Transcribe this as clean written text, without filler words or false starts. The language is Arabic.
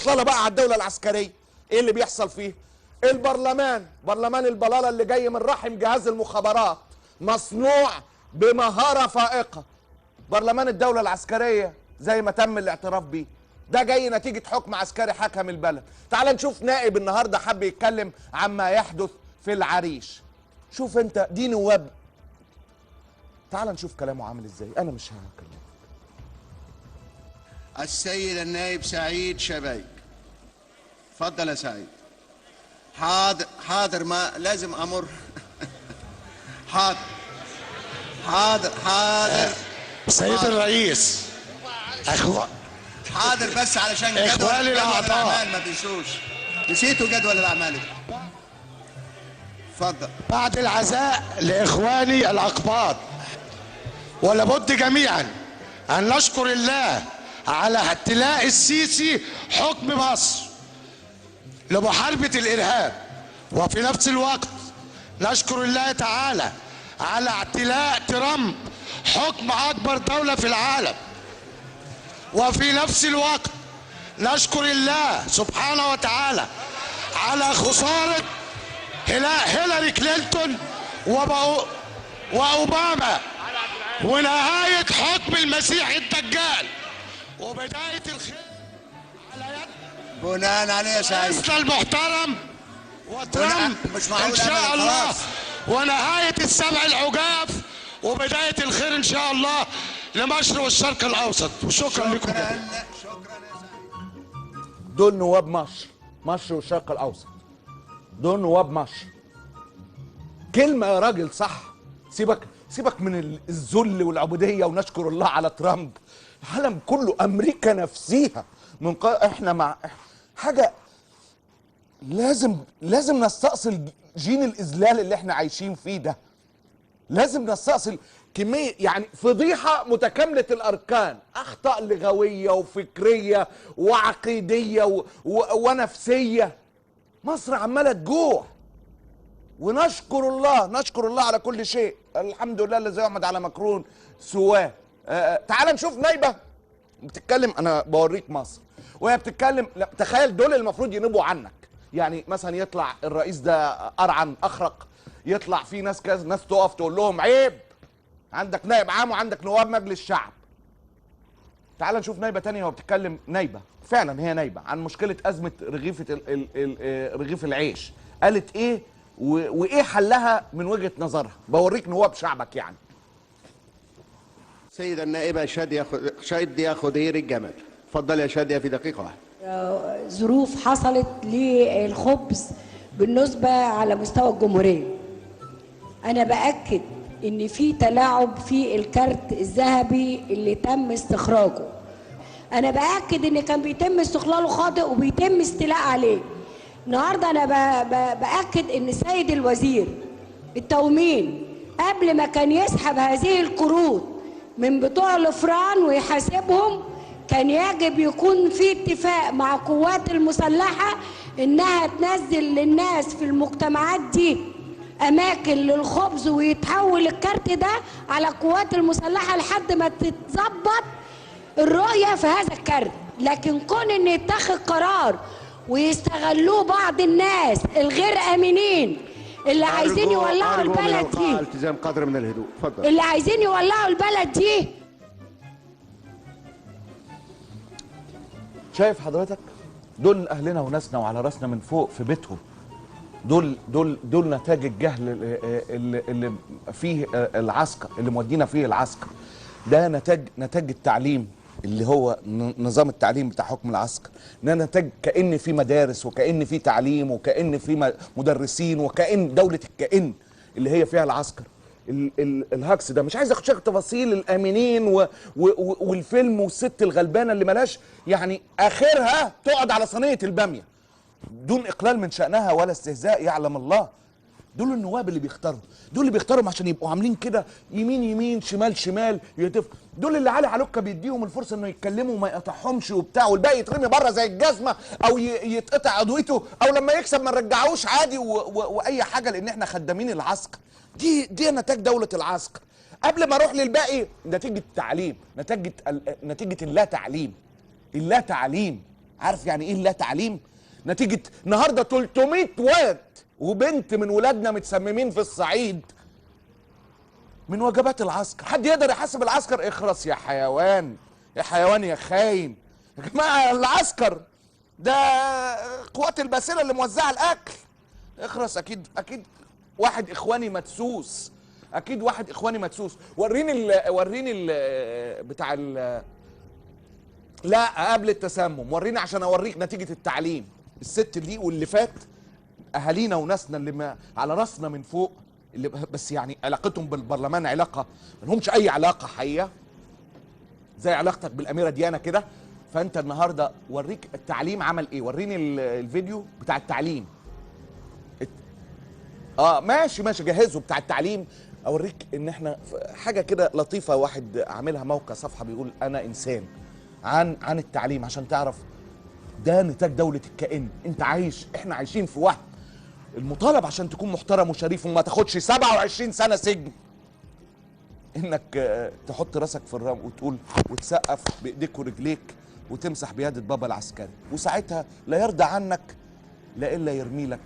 اطلع بقى على الدوله العسكريه، ايه اللي بيحصل فيه؟ برلمان البلاله اللي جاي من رحم جهاز المخابرات، مصنوع بمهاره فائقه. برلمان الدوله العسكريه زي ما تم الاعتراف بيه، ده جاي نتيجه حكم عسكري حكم البلد. تعال نشوف نائب النهارده حب يتكلم عما يحدث في العريش. شوف انت دي نواب، تعال نشوف كلامه عامل ازاي. انا مش هكلمك. السيد النائب سعيد شبيك، تفضل يا سعيد. حاضر ما لازم امر. حاضر سيد الرئيس، حاضر بس علشان جدول الاعمال ما تنسوش. نسيتوا جدول الاعمال. اتفضل. بعد العزاء لاخواني الاقباط، ولابد جميعا ان نشكر الله على احتلاء السيسي حكم مصر لمحاربة الارهاب، وفي نفس الوقت نشكر الله تعالى على احتلاء ترامب حكم اكبر دولة في العالم، وفي نفس الوقت نشكر الله سبحانه وتعالى على خسارة هيلاري كلينتون وأوباما، ونهاية حكم المسيح الدجال، وبداية الخير على يد بناء عليه يا سعيد رئيسنا المحترم وترامب إن شاء الله، ونهاية السبع العجاف، وبداية الخير إن شاء الله لمصر والشرق الأوسط. وشكرا لكم. شكرا يا سعيد. دول نواب مصر والشرق الاوسط، دول نواب مصر. كلمه يا راجل صح. سيبك من الذل والعبوديه، ونشكر الله على ترامب. العالم كله، امريكا نفسيها احنا مع حاجه. لازم نستأصل جين الاذلال اللي احنا عايشين فيه ده. لازم نستأصل كمية، يعني فضيحة متكاملة الأركان، أخطاء لغوية وفكرية وعقيدية ونفسية. مصر عمالة تجوع، ونشكر الله على كل شيء. الحمد لله الذي يحمد على مكرون سواه. تعال نشوف نايبة بتتكلم. أنا بوريك مصر وهي بتتكلم. تخيل دول المفروض ينبوا عنك. يعني مثلا يطلع الرئيس ده أرعن أخرق، يطلع في ناس كذا، ناس تقف تقول لهم عيب، عندك نائب عام وعندك نواب مجلس شعب. تعال نشوف نايبه تانية وهي بتتكلم. نايبه فعلا، هي نايبه عن مشكله ازمه رغيف العيش. قالت ايه وايه حلها من وجهه نظرها. بوريك نواب شعبك يعني. سيدة النائبة شادية خضير الجمل، تفضل يا شادية في دقيقة واحدة. ظروف حصلت للخبز بالنسبة على مستوى الجمهورية. أنا بأكد إن في تلاعب في الكارت الذهبي اللي تم استخراجه. أنا بأكد إن كان بيتم استغلاله خاطئ وبيتم استيلاء عليه. النهارده أنا بأكد إن سيد الوزير التومين قبل ما كان يسحب هذه القروض من بتوع الفران ويحاسبهم، كان يجب يكون في اتفاق مع القوات المسلحة إنها تنزل للناس في المجتمعات دي أماكن للخبز، ويتحول الكارت ده على القوات المسلحة لحد ما تتظبط الرؤية في هذا الكارت. لكن كون إن يتخذ قرار ويستغلوه بعض الناس الغير آمنين اللي عايزين يولعوا البلد دي، التزام قدر من الهدوء. اتفضل. اللي عايزين يولعوا البلد دي. شايف حضرتك؟ دول اهلنا وناسنا وعلى راسنا من فوق في بيتهم. دول نتاج الجهل اللي فيه العسكر، اللي مودينا فيه العسكر. ده نتاج التعليم اللي هو نظام التعليم بتاع حكم العسكر. ده نتاج كأن في مدارس وكأن في تعليم وكأن في مدرسين وكأن دولة الكأن اللي هي فيها العسكر. الهكس ده مش عايز اخش تفاصيل الامينين والفيلم والست الغلبانه اللي ملاش يعني اخرها تقعد على صينيه الباميه دون اقلال من شأنها ولا استهزاء، يعلم الله. دول النواب اللي بيختارهم عشان يبقوا عاملين كده يمين يمين شمال شمال يتف. دول اللي علي علوكة بيديهم الفرصه انه يتكلموا وما يقطعهمش وبتاع، والباقي يترمي بره زي الجزمه او يتقطع عضويته، او لما يكسب ما نرجعوش عادي واي حاجه، لان احنا خدامين العسكر. دي نتاج دوله العسكر. قبل ما اروح للباقي، نتيجه التعليم، نتيجه اللا تعليم. عارف يعني ايه لا تعليم؟ نتيجه النهارده 300 واد وبنت من ولادنا متسممين في الصعيد من وجبات العسكر. حد يقدر يحاسب العسكر؟ اخرس يا حيوان، يا حيوان يا خاين. يا جماعه العسكر ده قوات الباسله اللي موزعه الاكل. اخرس. اكيد واحد اخواني مدسوس، اكيد واحد اخواني مدسوس. وريني بتاع لا قبل التسمم، وريني عشان اوريك نتيجه التعليم. الست دي واللي فات اهالينا وناسنا اللي ما على راسنا من فوق، اللي بس يعني علاقتهم بالبرلمان علاقه ما لهمش اي علاقه حقيقه، زي علاقتك بالاميره ديانا كده. فانت النهارده وريك التعليم عمل ايه. وريني الفيديو بتاع التعليم. ماشي جهزه بتاع التعليم. اوريك ان احنا حاجه كده لطيفه، واحد عاملها موقع صفحه بيقول انا انسان عن التعليم، عشان تعرف ده نتاج دوله الكائن. انت عايش، احنا عايشين في وهم. المطالب عشان تكون محترم وشريف وما تاخدش 27 سنه سجن انك تحط راسك في الرمل وتقول وتسقف بايديك ورجليك وتمسح بيد بابا العسكري، وساعتها لا يرضى عنك لا الا يرمي لك